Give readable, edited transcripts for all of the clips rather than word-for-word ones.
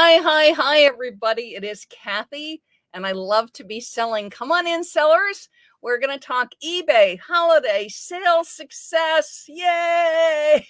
Hi, everybody. It is Kathy, and I love to be selling. Come on in, sellers. We're going to talk eBay, holiday, sales success. Yay!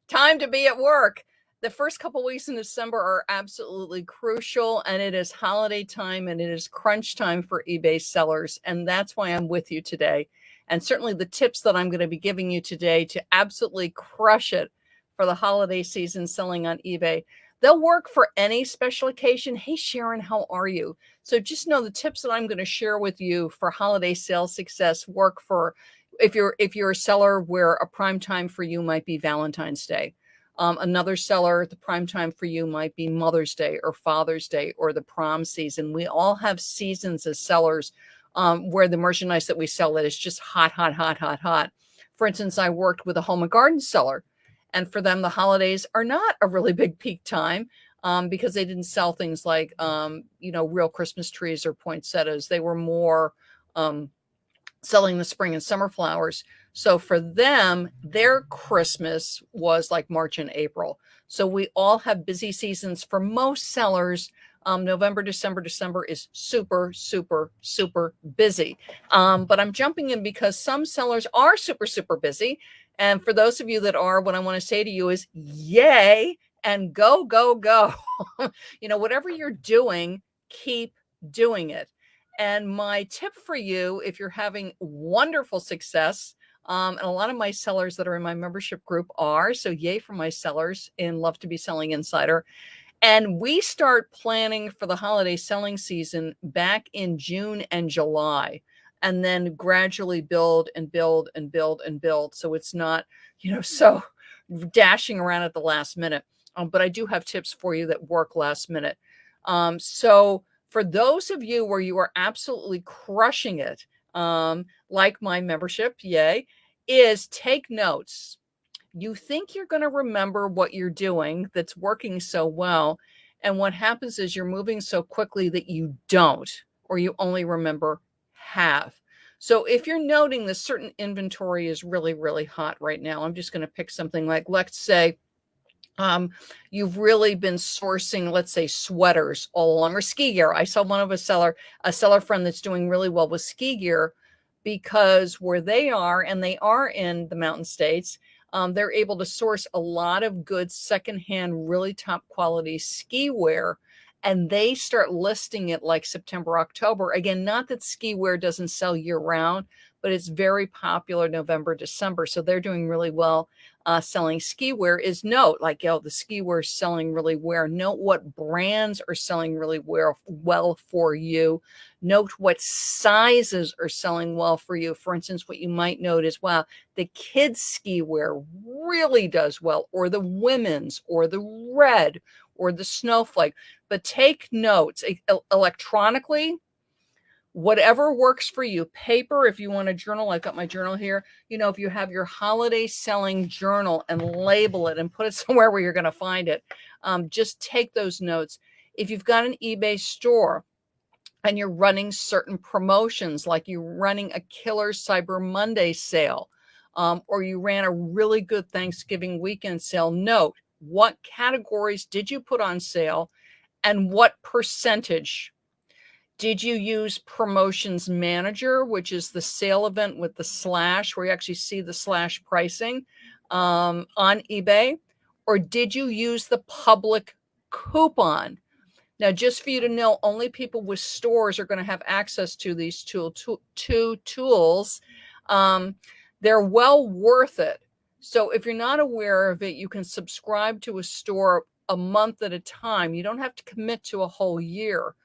Time to be at work. The first couple weeks in December are absolutely crucial, and it is holiday time, and it is crunch time for eBay sellers, and that's why I'm with you today. And certainly the tips that I'm going to be giving you today to absolutely crush it for the holiday season selling on eBay. They'll work for any special occasion. Hey, Sharon, how are you? So just know the tips that I'm going to share with you for holiday sales success work for if you're a seller where a prime time for you might be Valentine's Day. Another seller, the prime time for you might be Mother's Day or Father's Day or the prom season. We all have seasons as sellers where the merchandise that we sell that is just hot. For instance, I worked with a home and garden seller, and for them, the holidays are not a really big peak time because they didn't sell things like, real Christmas trees or poinsettias. They were more selling the spring and summer flowers. So for them, their Christmas was like March and April. So we all have busy seasons. For most sellers, November, December is super busy. But I'm jumping in because some sellers are super busy. And for those of you that are, what I want to say to you is yay and go. Whatever you're doing, keep doing it. And my tip for you, if you're having wonderful success, and a lot of my sellers that are in my membership group are, so yay for my sellers in Love to Be Selling Insider. And we start planning for the holiday selling season back in June and July, and then gradually build. So it's not, so dashing around at the last minute. But I do have tips for you that work last minute. So for those of you where you are absolutely crushing it, like my membership, yay, is take notes. You think you're going to remember what you're doing that's working so well. And what happens is you're moving so quickly that you don't, or you only remember half. So if you're noting that certain inventory is really hot right now, I'm just going to pick something like, let's say, you've really been sourcing, let's say, sweaters all along, or ski gear. I saw one of a seller friend that's doing really well with ski gear because where they are, and they are in the mountain states, they're able to source a lot of good secondhand, really top quality ski wear. And they start listing it like September, October. Again, not that ski wear doesn't sell year round, but it's very popular November, December. So they're doing really well selling ski wear. Is note, like, the ski wear is selling really well. Note what brands are selling really well for you. Note what sizes are selling well for you. For instance, what you might note is, wow, the kids' ski wear really does well, or the women's, or the red, or the snowflake. But take notes electronically, whatever works for you. Paper, if you want a journal, I've got my journal here. If you have your holiday selling journal and label it and put it somewhere where you're going to find it, just take those notes. If you've got an eBay store and you're running certain promotions, like you're running a killer Cyber Monday sale, or you ran a really good Thanksgiving weekend sale, note what categories did you put on sale and what percentage. Did you use Promotions Manager, which is the sale event with the slash, where you actually see the slash pricing on eBay? Or did you use the public coupon? Now, just for you to know, only people with stores are going to have access to these two tools. They're well worth it. So if you're not aware of it, you can subscribe to a store a month at a time. You don't have to commit to a whole year.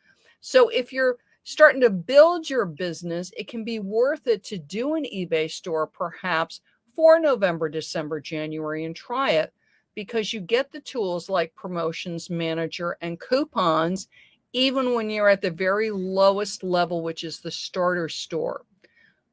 So if you're starting to build your business, it can be worth it to do an eBay store perhaps for November, December, January, and try it, because you get the tools like Promotions Manager and coupons, even when you're at the very lowest level, which is the starter store.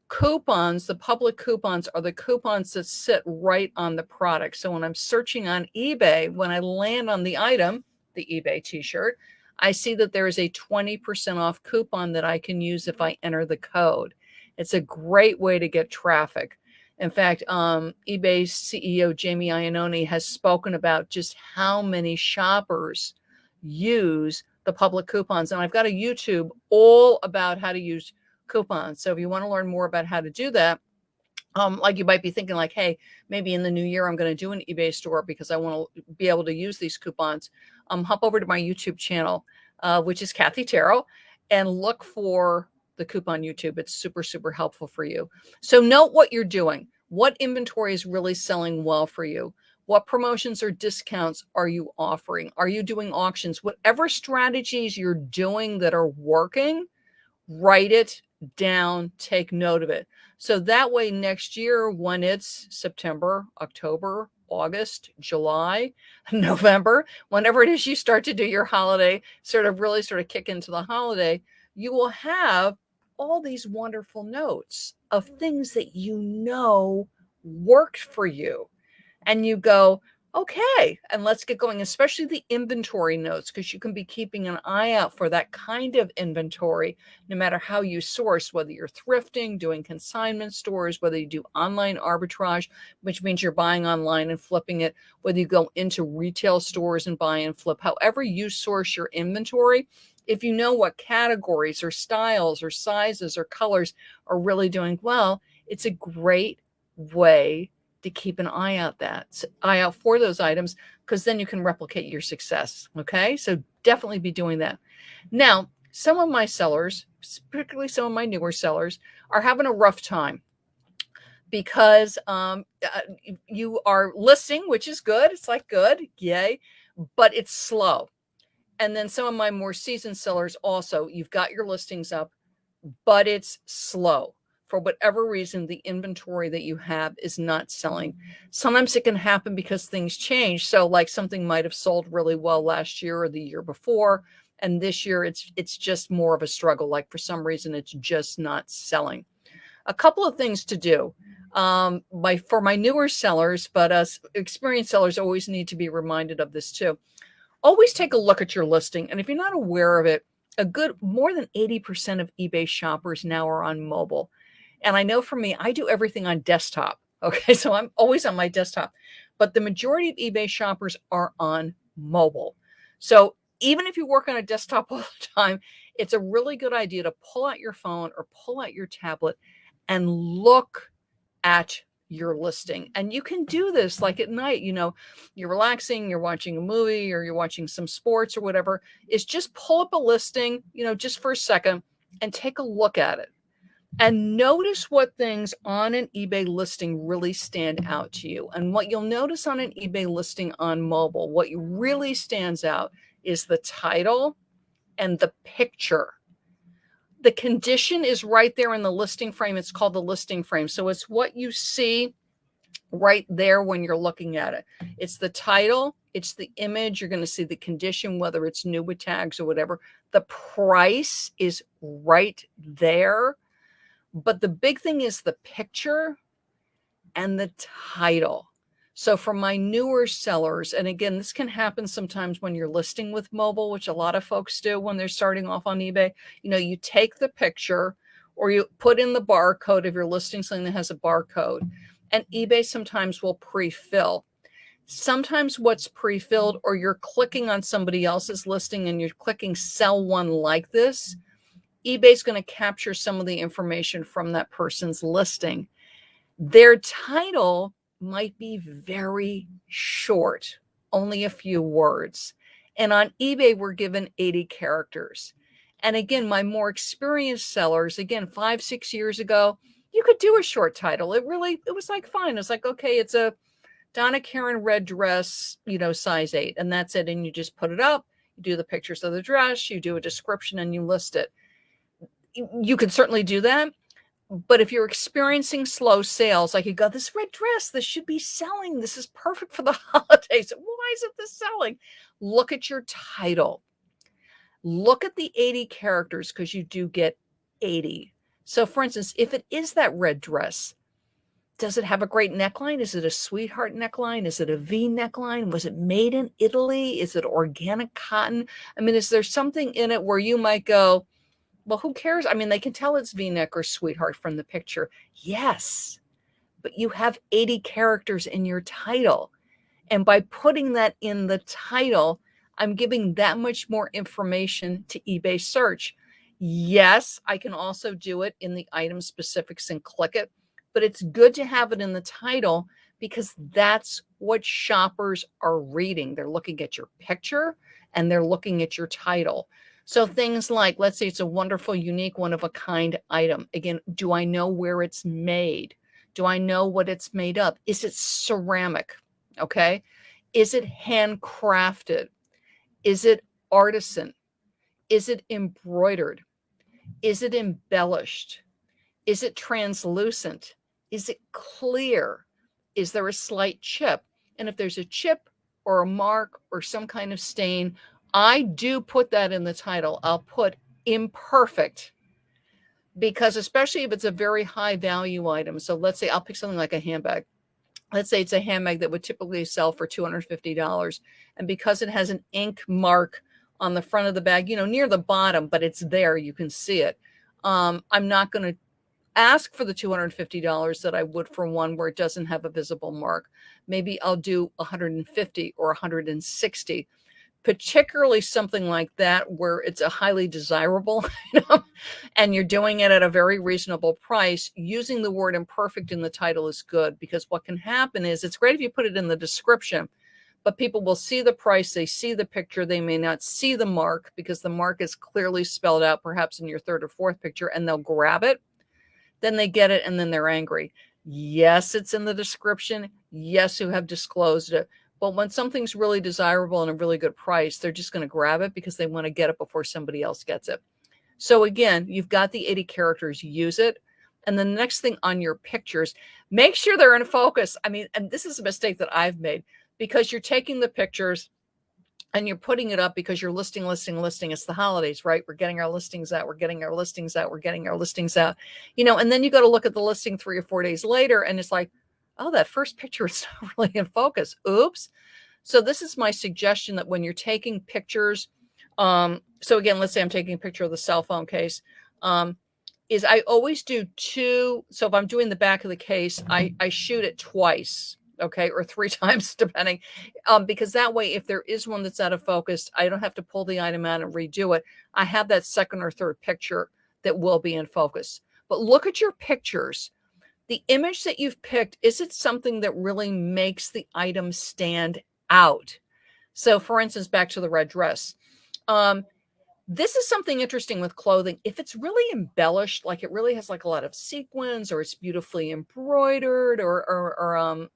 Coupons, the public coupons, are the coupons that sit right on the product. So when I'm searching on eBay, when I land on the item, the eBay t-shirt, I see that there is a 20% off coupon that I can use if I enter the code. It's a great way to get traffic. In fact, eBay's CEO, Jamie Iannone, has spoken about just how many shoppers use the public coupons. And I've got a YouTube all about how to use coupons. So if you want to learn more about how to do that, like you might be thinking like, hey, maybe in the new year, I'm going to do an eBay store because I want to be able to use these coupons. Hop over to my YouTube channel, which is Kathy Terrill, and look for the coupon YouTube. It's super, super helpful for you. So note what you're doing. What inventory is really selling well for you? What promotions or discounts are you offering? Are you doing auctions? Whatever strategies you're doing that are working, write it down, take note of it. So that way next year, when it's September, October, August, July, November, whenever it is you start to do your holiday, really kick into the holiday, you will have all these wonderful notes of things that you know worked for you. And you go, okay, and let's get going, especially the inventory notes, because you can be keeping an eye out for that kind of inventory, no matter how you source, whether you're thrifting, doing consignment stores, whether you do online arbitrage, which means you're buying online and flipping it, whether you go into retail stores and buy and flip, however you source your inventory. If you know what categories or styles or sizes or colors are really doing well, it's a great way to keep an eye out for those items, because then you can replicate your success. Okay, so definitely be doing that. Now, some of my sellers, particularly some of my newer sellers, are having a rough time because you are listing, which is good. It's like good, yay, but it's slow. And then some of my more seasoned sellers also, you've got your listings up, but it's slow. For whatever reason, the inventory that you have is not selling. Sometimes it can happen because things change. So like something might have sold really well last year or the year before, and this year it's just more of a struggle. Like for some reason, it's just not selling. A couple of things to do. For my newer sellers, but us experienced sellers always need to be reminded of this too. Always take a look at your listing. And if you're not aware of it, more than 80% of eBay shoppers now are on mobile. And I know for me, I do everything on desktop. Okay, so I'm always on my desktop. But the majority of eBay shoppers are on mobile. So even if you work on a desktop all the time, it's a really good idea to pull out your phone or pull out your tablet and look at your listing. And you can do this like at night, you're relaxing, you're watching a movie or you're watching some sports or whatever, is just pull up a listing, just for a second and take a look at it. And notice what things on an eBay listing really stand out to you. And what you'll notice on an eBay listing on mobile, what really stands out is the title and the picture. The condition is right there in the listing frame. It's called the listing frame. So it's what you see right there when you're looking at it. It's the title, it's the image. You're going to see the condition, whether it's new with tags or whatever. The price is right there. But the big thing is the picture and the title. So for my newer sellers, and again, this can happen sometimes when you're listing with mobile, which a lot of folks do when they're starting off on eBay. You take the picture or you put in the barcode if you're listing something that has a barcode, and eBay sometimes will pre-fill. Sometimes what's pre-filled, or you're clicking on somebody else's listing and you're clicking sell one like this, eBay's going to capture some of the information from that person's listing. Their title might be very short, only a few words. And on eBay, we're given 80 characters. And again, my more experienced sellers, 5-6 years ago, you could do a short title. It was like fine. It's like, okay, it's a Donna Karan red dress, size 8, and that's it. And you just put it up, you do the pictures of the dress, you do a description, and you list it. You can certainly do that. But if you're experiencing slow sales, like you go, this red dress, this should be selling. This is perfect for the holidays. Why isn't this selling? Look at your title. Look at the 80 characters, because you do get 80. So for instance, if it is that red dress, does it have a great neckline? Is it a sweetheart neckline? Is it a V neckline? Was it made in Italy? Is it organic cotton? Is there something in it where you might go, well, who cares? They can tell it's V-neck or sweetheart from the picture. Yes, but you have 80 characters in your title. And by putting that in the title, I'm giving that much more information to eBay search. Yes, I can also do it in the item specifics and click it, but it's good to have it in the title because that's what shoppers are reading. They're looking at your picture and they're looking at your title. So things like, let's say it's a wonderful, unique, one of a kind item. Again, do I know where it's made? Do I know what it's made of? Is it ceramic? Okay. Is it handcrafted? Is it artisan? Is it embroidered? Is it embellished? Is it translucent? Is it clear? Is there a slight chip? And if there's a chip or a mark or some kind of stain, I do put that in the title. I'll put imperfect, because especially if it's a very high value item. So let's say I'll pick something like a handbag. Let's say it's a handbag that would typically sell for $250. And because it has an ink mark on the front of the bag, near the bottom, but it's there, you can see it. I'm not going to ask for the $250 that I would for one where it doesn't have a visible mark. Maybe I'll do 150 or 160, particularly something like that where it's a highly desirable item and you're doing it at a very reasonable price. Using the word imperfect in the title is good, because what can happen is, it's great if you put it in the description, but people will see the price, they see the picture, they may not see the mark because the mark is clearly spelled out perhaps in your third or fourth picture, and they'll grab it. Then they get it and then they're angry. Yes, it's in the description. Yes, you have disclosed it. But when something's really desirable and a really good price, they're just going to grab it because they want to get it before somebody else gets it. So again, you've got the 80 characters, use it. And the next thing on your pictures, make sure they're in focus. I mean, and this is a mistake that I've made, because you're taking the pictures and you're putting it up because you're listing. It's the holidays, right? We're getting our listings out. And then you go to look at the listing 3 or 4 days later and it's like, oh, that first picture is not really in focus. Oops. So this is my suggestion, that when you're taking pictures, so again, let's say I'm taking a picture of the cell phone case, is I always do 2. So if I'm doing the back of the case, I shoot it twice, okay, or 3 times depending, because that way, if there is one that's out of focus, I don't have to pull the item out and redo it. I have that second or third picture that will be in focus. But look at your pictures. The image that you've picked, is it something that really makes the item stand out? So for instance, back to the red dress. This is something interesting with clothing. If it's really embellished, like it really has like a lot of sequins, or it's beautifully embroidered, or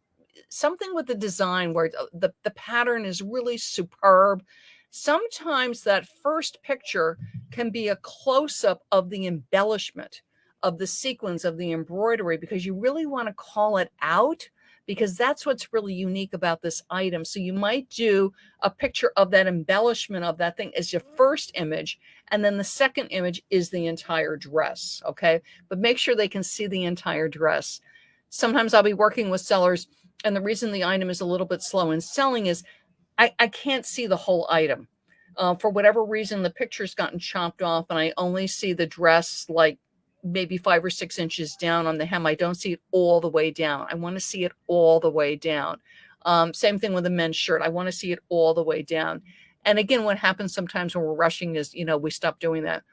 something with the design where the pattern is really superb, sometimes that first picture can be a close-up of the embellishment, of the sequins, of the embroidery, because you really want to call it out, because that's what's really unique about this item. So you might do a picture of that embellishment of that thing as your first image, and then the second image is the entire dress, okay? But make sure they can see the entire dress. Sometimes I'll be working with sellers, and the reason the item is a little bit slow in selling is I can't see the whole item. For whatever reason, the picture's gotten chopped off, and I only see the dress like maybe 5 or 6 inches down on the hem. I don't see it all the way down. I want to see it all the way down. Same thing with a men's shirt. I want to see it all the way down. And again, what happens sometimes when we're rushing is, we stop doing that.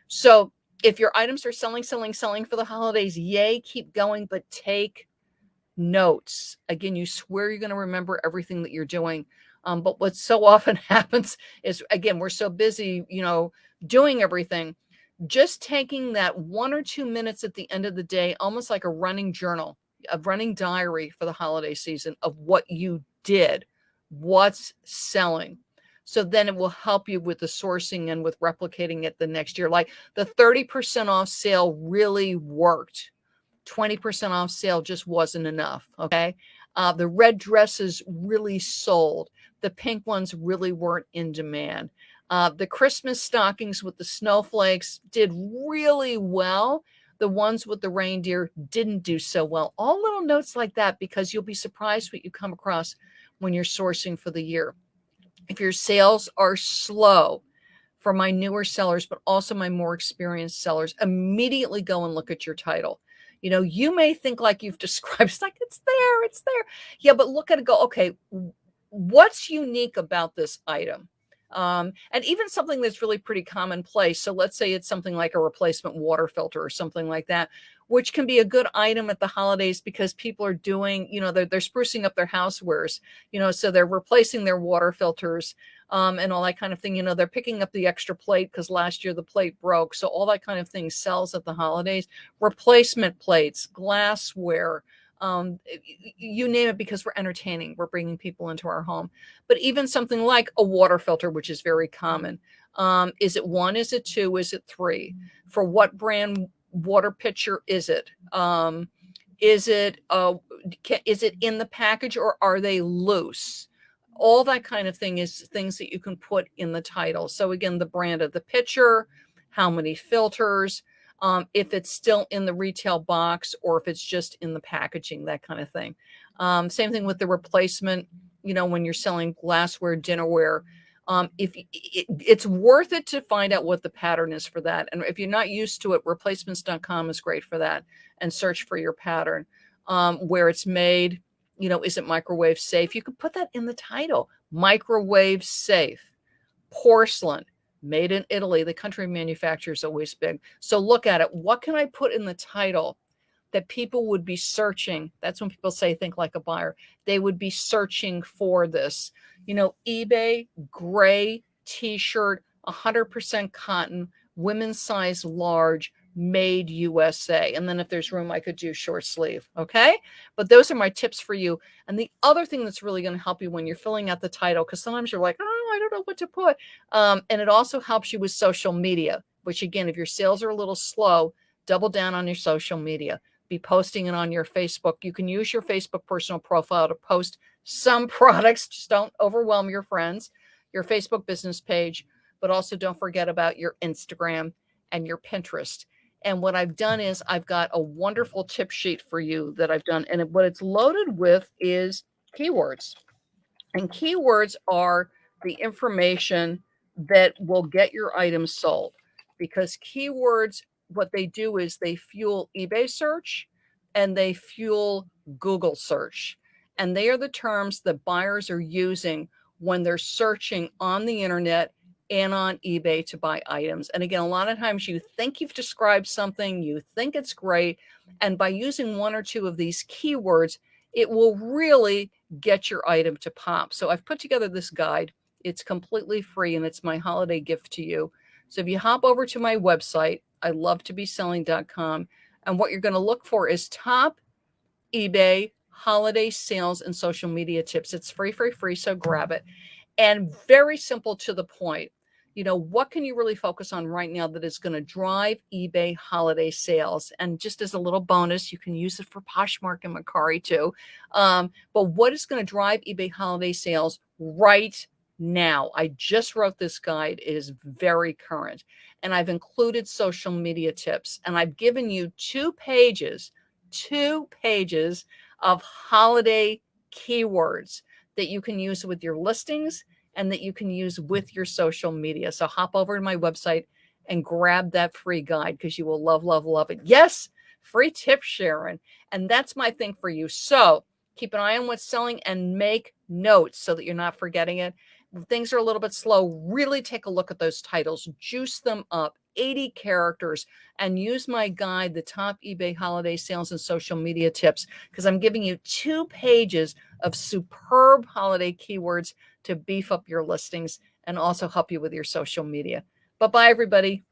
So if your items are selling for the holidays, yay, keep going, but take notes. Again, you swear you're going to remember everything that you're doing. But what so often happens is, again, we're so busy, doing everything. Just taking that 1 or 2 minutes at the end of the day, almost like a running journal, a running diary for the holiday season of what you did, what's selling. So then it will help you with the sourcing and with replicating it the next year. Like the 30% off sale really worked. 20% off sale just wasn't enough. Okay. The red dresses really sold. The pink ones really weren't in demand. The Christmas stockings with the snowflakes did really well. The ones with the reindeer didn't do so well. All little notes like that, because you'll be surprised what you come across when you're sourcing for the year. If your sales are slow, for my newer sellers, but also my more experienced sellers, immediately go and look at your title. You may think like you've described, it's like, it's there, it's there. Yeah, but look at it, go, okay, what's unique about this item? And even something that's really pretty commonplace. So let's say it's something like a replacement water filter or something like that, which can be a good item at the holidays because people are doing, they're sprucing up their housewares, so they're replacing their water filters, and all that kind of thing. They're picking up the extra plate because last year the plate broke. So all that kind of thing sells at the holidays. Replacement plates, glassware, you name it, because we're entertaining, we're bringing people into our home. But even something like a water filter, which is very common. Is it one? Is it two? Is it three? For what brand water pitcher is it? Is it in the package, or are they loose? All that kind of thing is things that you can put in the title. So again, the brand of the pitcher, how many filters, if it's still in the retail box or if it's just in the packaging, that kind of thing. Same thing with the replacement, when you're selling glassware, dinnerware. It's worth it to find out what the pattern is for that. And if you're not used to it, replacements.com is great for that, and search for your pattern, where it's made, is it microwave safe? You can put that in the title, microwave safe, porcelain, made in Italy. The country of manufacture is always big. So look at it. What can I put in the title that people would be searching? That's when people say, think like a buyer. They would be searching for this. eBay, gray t-shirt, 100% cotton, women's size large, made USA. And then if there's room, I could do short sleeve. Okay. But those are my tips for you. And the other thing that's really going to help you when you're filling out the title, because sometimes you're like, oh, I don't know what to put. And it also helps you with social media, which again, if your sales are a little slow, double down on your social media. Be posting it on your Facebook. You can use your Facebook personal profile to post some products. Just don't overwhelm your friends, your Facebook business page, but also don't forget about your Instagram and your Pinterest. And what I've done is I've got a wonderful tip sheet for you that I've done. And what it's loaded with is keywords. And keywords are the information that will get your items sold, because keywords, what they do is they fuel eBay search and they fuel Google search. And they are the terms that buyers are using when they're searching on the internet and on eBay to buy items. And again, a lot of times you think you've described something, you think it's great, and by using one or two of these keywords, it will really get your item to pop. So I've put together this guide. It's completely free, and it's my holiday gift to you. So if you hop over to my website, ilovetobeselling.com, and what you're going to look for is top eBay holiday sales and social media tips. It's free, so grab it. And very simple, to the point. What can you really focus on right now that is going to drive eBay holiday sales? And just as a little bonus, you can use it for Poshmark and Mercari too. But what is going to drive eBay holiday sales right now? I just wrote this guide. It is very current. And I've included social media tips. And I've given you 2 pages of holiday keywords that you can use with your listings and that you can use with your social media. So hop over to my website and grab that free guide, because you will love, love, love it. Yes, free tip sharing. And that's my thing for you. So keep an eye on what's selling and make notes so that you're not forgetting it. If things are a little bit slow, really take a look at those titles, juice them up, 80 characters, and use my guide, the top eBay holiday sales and social media tips, because I'm giving you 2 pages of superb holiday keywords to beef up your listings and also help you with your social media. Bye-bye, everybody.